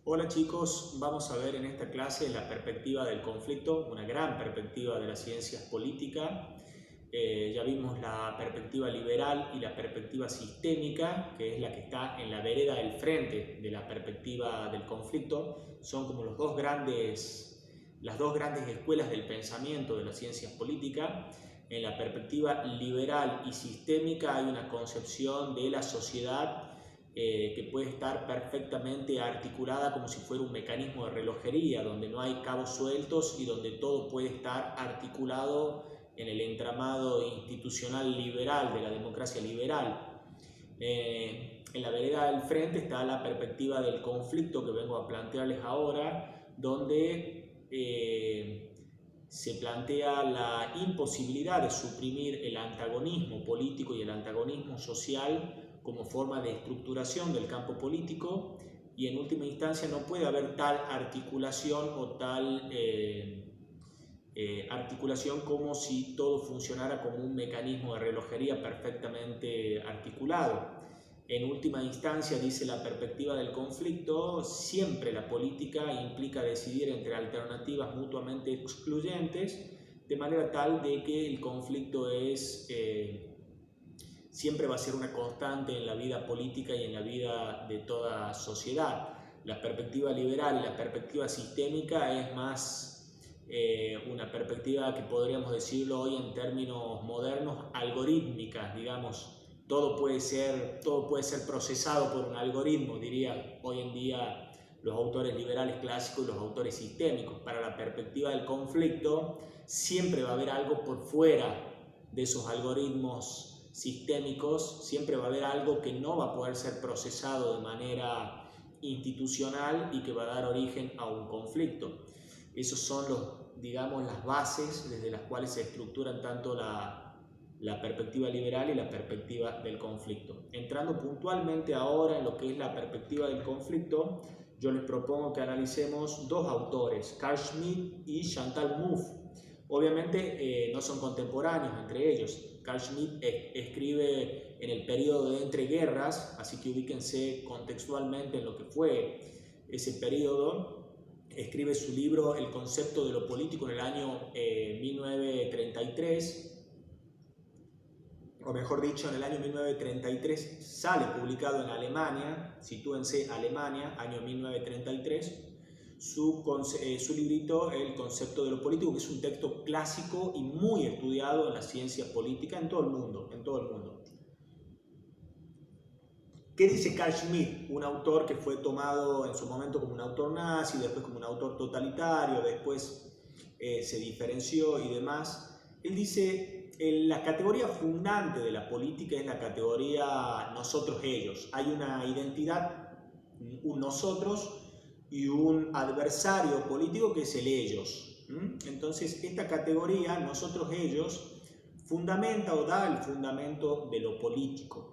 Hola chicos, vamos a ver en esta clase la perspectiva del conflicto, una gran perspectiva de las ciencias políticas. Ya vimos la perspectiva liberal y la perspectiva sistémica, que es la que está en la vereda del frente de la perspectiva del conflicto. Son como las dos grandes escuelas del pensamiento de las ciencias políticas. En la perspectiva liberal y sistémica hay una concepción de la sociedad que puede estar perfectamente articulada como si fuera un mecanismo de relojería, donde no hay cabos sueltos y donde todo puede estar articulado en el entramado institucional liberal de la democracia liberal. En la vereda del frente está la perspectiva del conflicto que vengo a plantearles ahora, donde se plantea la imposibilidad de suprimir el antagonismo político y el antagonismo social como forma de estructuración del campo político, y en última instancia no puede haber tal articulación o tal articulación como si todo funcionara como un mecanismo de relojería perfectamente articulado. En última instancia, dice la perspectiva del conflicto, siempre la política implica decidir entre alternativas mutuamente excluyentes, de manera tal de que el conflicto siempre va a ser una constante en la vida política y en la vida de toda sociedad. La perspectiva liberal y la perspectiva sistémica es más una perspectiva que podríamos decirlo hoy en términos modernos, algorítmicas, digamos. Todo puede ser procesado por un algoritmo, diría hoy en día los autores liberales clásicos y los autores sistémicos. Para la perspectiva del conflicto, siempre va a haber algo por fuera de esos algoritmos sistémicos, siempre va a haber algo que no va a poder ser procesado de manera institucional y que va a dar origen a un conflicto. Esos son digamos, las bases desde las cuales se estructuran tanto la perspectiva liberal y la perspectiva del conflicto. Entrando puntualmente ahora en lo que es la perspectiva del conflicto, yo les propongo que analicemos dos autores, Carl Schmitt y Chantal Mouffe. Obviamente no son contemporáneos entre ellos. Carl Schmitt escribe en el periodo de entreguerras, así que ubíquense contextualmente en lo que fue ese periodo. Escribe su libro El concepto de lo político en el año 1933, o mejor dicho, en el año 1933 sale publicado en Alemania, sitúense Alemania, año 1933, su librito El concepto de lo político, que es un texto clásico y muy estudiado en la ciencia política en todo el mundo, ¿Qué dice Carl Schmitt? Un autor que fue tomado en su momento como un autor nazi, después como un autor totalitario, después se diferenció y demás. Él dice, la categoría fundante de la política es la categoría nosotros-ellos. Hay una identidad, un nosotros y un adversario político que es el ellos. Entonces, esta categoría, nosotros-ellos, fundamenta o da el fundamento de lo político.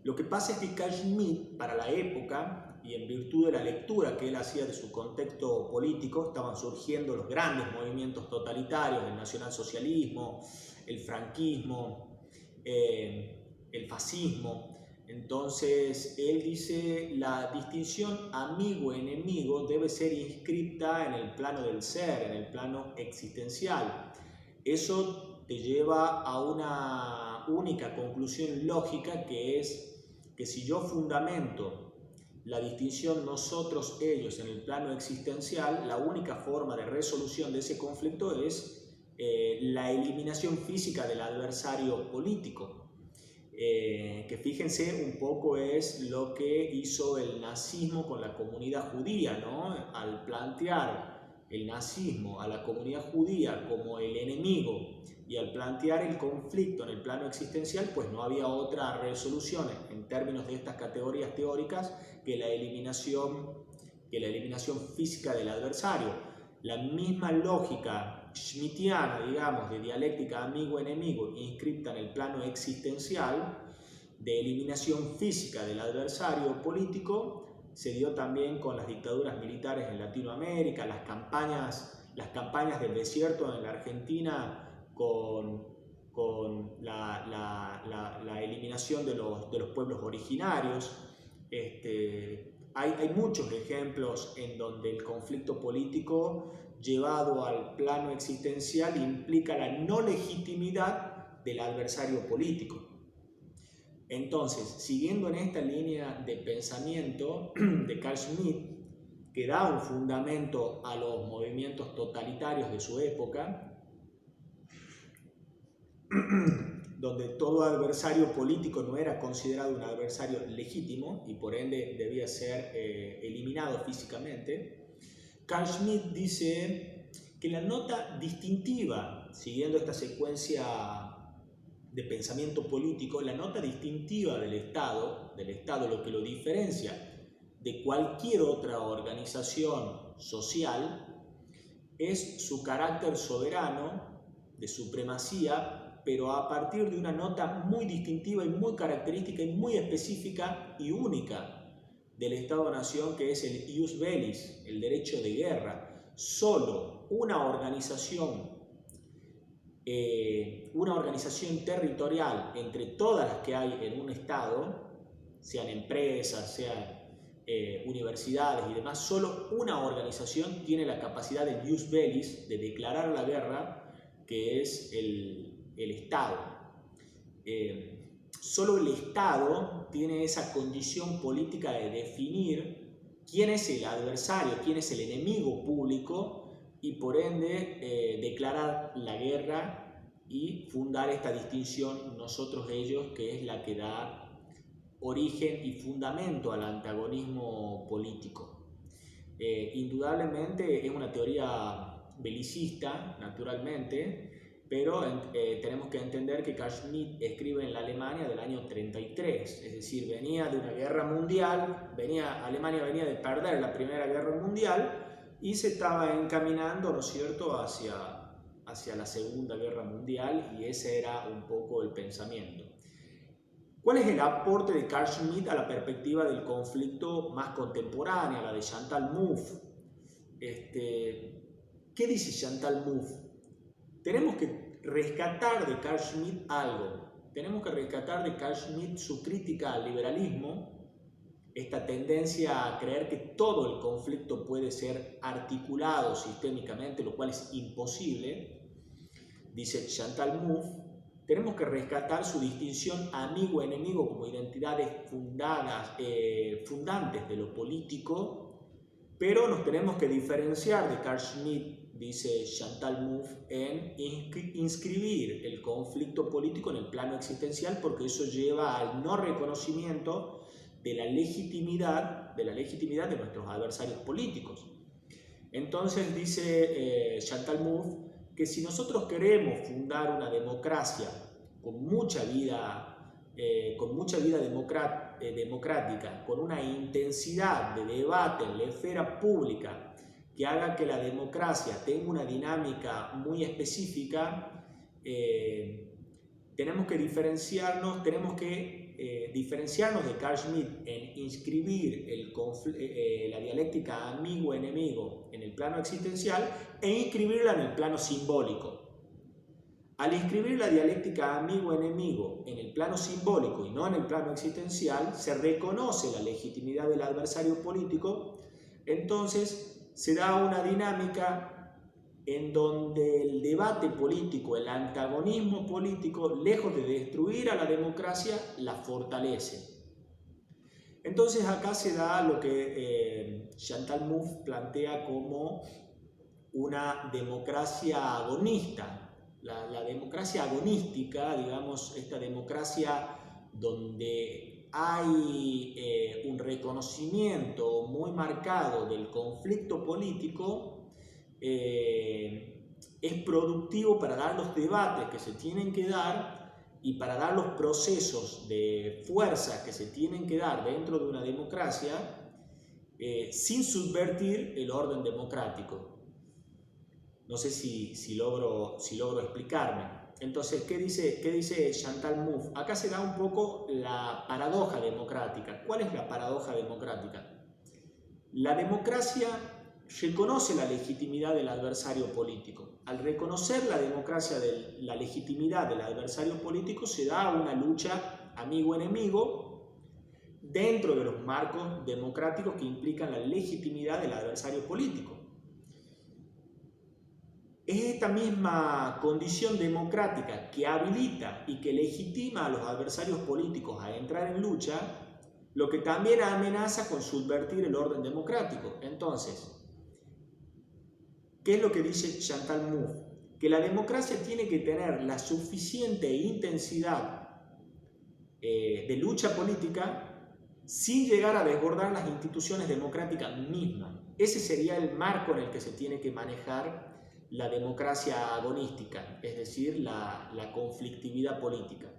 Lo que pasa es que Carl Schmitt, para la época, y en virtud de la lectura que él hacía de su contexto político, estaban surgiendo los grandes movimientos totalitarios, el nacionalsocialismo, el franquismo, el fascismo. Entonces, él dice, la distinción amigo-enemigo debe ser inscripta en el plano del ser, en el plano existencial. Eso te lleva a una única conclusión lógica, que es que si yo fundamento la distinción nosotros-ellos en el plano existencial, la única forma de resolución de ese conflicto es la eliminación física del adversario político. Que fíjense un poco es lo que hizo el nazismo con la comunidad judía, ¿no? Al plantear el nazismo a la comunidad judía como el enemigo y al plantear el conflicto en el plano existencial, pues no había otra resolución en términos de estas categorías teóricas que la eliminación física del adversario. La misma lógica schmittiana, digamos, de dialéctica amigo-enemigo, inscripta en el plano existencial, de eliminación física del adversario político, se dio también con las dictaduras militares en Latinoamérica, las campañas del desierto en la Argentina con la eliminación de los pueblos originarios, hay muchos ejemplos en donde el conflicto político llevado al plano existencial implica la no legitimidad del adversario político. Entonces, siguiendo en esta línea de pensamiento de Carl Schmitt, que da un fundamento a los movimientos totalitarios de su época, donde todo adversario político no era considerado un adversario legítimo y por ende debía ser eliminado físicamente, Carl Schmitt dice que la nota distintiva, siguiendo esta secuencia de pensamiento político, la nota distintiva del Estado, lo que lo diferencia de cualquier otra organización social, es su carácter soberano, de supremacía, pero a partir de una nota muy distintiva y muy característica y muy específica y única del Estado-Nación, que es el ius bellis, el derecho de guerra. Solo una organización territorial entre todas las que hay en un Estado, sean empresas, sean universidades y demás, solo una organización tiene la capacidad del ius bellis, de declarar la guerra, que es el Estado. Solo el Estado tiene esa condición política de definir quién es el adversario, quién es el enemigo público y por ende declarar la guerra y fundar esta distinción nosotros-ellos, que es la que da origen y fundamento al antagonismo político. Indudablemente es una teoría belicista, naturalmente, pero tenemos que entender que Carl Schmitt escribe en la Alemania del año 33, es decir, venía de una guerra mundial, Alemania venía de perder la Primera Guerra Mundial y se estaba encaminando, ¿no es cierto?, hacia la Segunda Guerra Mundial, y ese era un poco el pensamiento. ¿Cuál es el aporte de Carl Schmitt a la perspectiva del conflicto más contemporánea, la de Chantal Mouffe? ¿Qué dice Chantal Mouffe? Tenemos que rescatar de Carl Schmitt algo. Tenemos que rescatar de Carl Schmitt su crítica al liberalismo, esta tendencia a creer que todo el conflicto puede ser articulado sistémicamente, lo cual es imposible. Dice Chantal Mouffe, tenemos que rescatar su distinción amigo-enemigo como identidades fundantes de lo político, pero nos tenemos que diferenciar de Carl Schmitt, dice Chantal Mouffe, en inscribir el conflicto político en el plano existencial, porque eso lleva al no reconocimiento de la legitimidad de nuestros adversarios políticos. Entonces dice Chantal Mouffe que si nosotros queremos fundar una democracia con mucha vida democrática, con una intensidad de debate en la esfera pública que haga que la democracia tenga una dinámica muy específica, tenemos que diferenciarnos de Carl Schmitt en inscribir la dialéctica amigo-enemigo en el plano existencial e inscribirla en el plano simbólico. Al inscribir la dialéctica amigo-enemigo en el plano simbólico y no en el plano existencial, se reconoce la legitimidad del adversario político. Entonces se da una dinámica en donde el debate político, el antagonismo político, lejos de destruir a la democracia, la fortalece. Entonces acá se da lo que Chantal Mouffe plantea como una democracia agonista. La democracia agonística, digamos, esta democracia donde hay un reconocimiento muy marcado del conflicto político, es productivo para dar los debates que se tienen que dar y para dar los procesos de fuerza que se tienen que dar dentro de una democracia sin subvertir el orden democrático. No sé si logro explicarme. Entonces, ¿qué dice Chantal Mouffe? Acá se da un poco la paradoja democrática. ¿Cuál es la paradoja democrática? La democracia reconoce la legitimidad del adversario político. Al reconocer la legitimidad del adversario político, se da una lucha amigo-enemigo dentro de los marcos democráticos que implican la legitimidad del adversario político. Es esta misma condición democrática que habilita y que legitima a los adversarios políticos a entrar en lucha, lo que también amenaza con subvertir el orden democrático. Entonces, ¿qué es lo que dice Chantal Mouffe? Que la democracia tiene que tener la suficiente intensidad de lucha política sin llegar a desbordar las instituciones democráticas mismas. Ese sería el marco en el que se tiene que manejar la democracia agonística, es decir, la conflictividad política.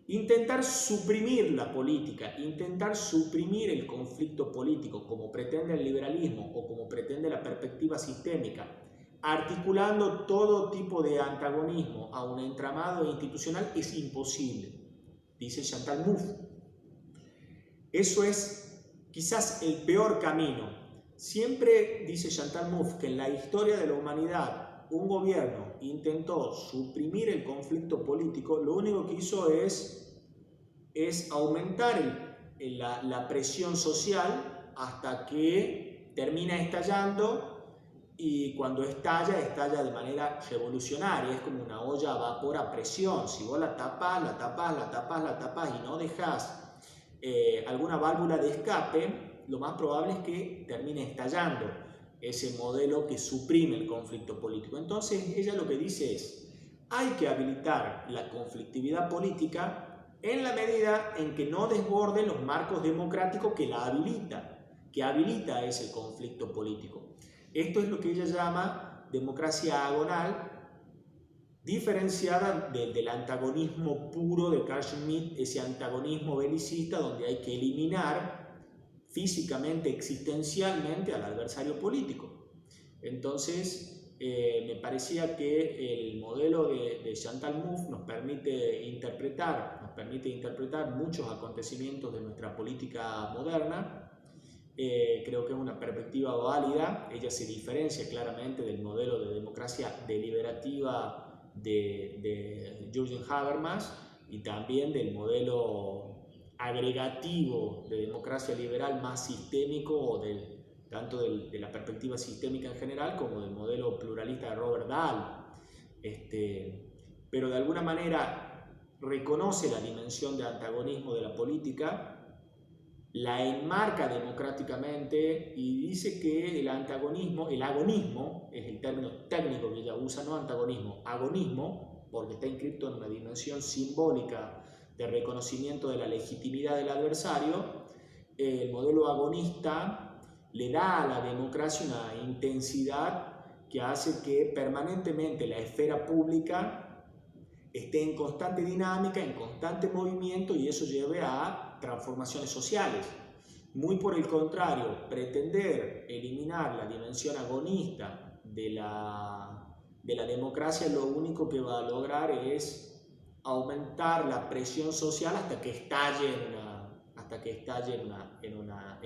Intentar suprimir la política, intentar suprimir el conflicto político, como pretende el liberalismo o como pretende la perspectiva sistémica, articulando todo tipo de antagonismo a un entramado institucional, es imposible, dice Chantal Mouffe. Eso es quizás el peor camino. Siempre dice Chantal Mouffe que en la historia de la humanidad un gobierno intentó suprimir el conflicto político, lo único que hizo es aumentar la presión social hasta que termina estallando, y cuando estalla de manera revolucionaria. Es como una olla a vapor a presión. Si vos la tapás y no dejás alguna válvula de escape, lo más probable es que termine estallando ese modelo que suprime el conflicto político. Entonces ella lo que dice es: hay que habilitar la conflictividad política en la medida en que no desborden los marcos democráticos que la habilita ese conflicto político. Esto es lo que ella llama democracia agonal, diferenciada del antagonismo puro de Carl Schmitt, ese antagonismo belicista donde hay que eliminar físicamente, existencialmente al adversario político. Entonces, me parecía que el modelo de Chantal Mouffe nos permite interpretar muchos acontecimientos de nuestra política moderna. Creo que es una perspectiva válida. Ella se diferencia claramente del modelo de democracia deliberativa de Jürgen Habermas y también del modelo agregativo de democracia liberal más sistémico, tanto de la perspectiva sistémica en general como del modelo pluralista de Robert Dahl. Pero de alguna manera reconoce la dimensión de antagonismo de la política, la enmarca democráticamente y dice que el agonismo es el término técnico que ella usa, no antagonismo, agonismo, porque está inscrito en una dimensión simbólica de reconocimiento de la legitimidad del adversario. El modelo agonista le da a la democracia una intensidad que hace que permanentemente la esfera pública esté en constante dinámica, en constante movimiento, y eso lleve a transformaciones sociales. Muy por el contrario, pretender eliminar la dimensión agonista de la democracia lo único que va a lograr es aumentar la presión social hasta que estalle en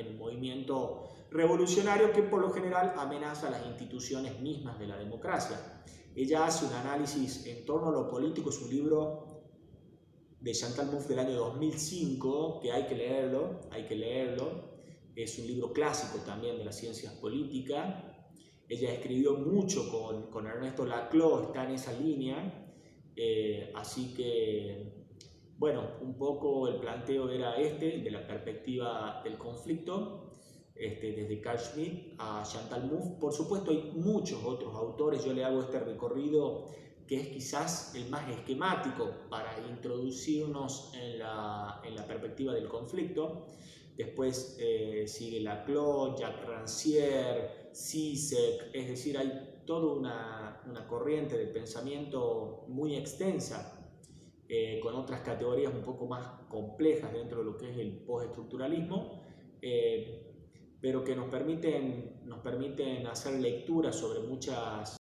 un movimiento revolucionario que por lo general amenaza a las instituciones mismas de la democracia. Ella hace un análisis en torno a lo político. Es un libro de Chantal Mouffe del año 2005 que hay que leerlo. Es un libro clásico también de las ciencias políticas. Ella escribió mucho con Ernesto Laclau, está en esa línea. Así que, bueno, un poco el planteo era de la perspectiva del conflicto, desde Carl Schmitt a Chantal Mouffe. Por supuesto hay muchos otros autores. Yo le hago este recorrido que es quizás el más esquemático para introducirnos en la perspectiva del conflicto. Después sigue Laclau, Jacques Rancière, Zizek, es decir, hay toda una corriente de pensamiento muy extensa, con otras categorías un poco más complejas dentro de lo que es el postestructuralismo, pero que nos permiten hacer lecturas sobre muchas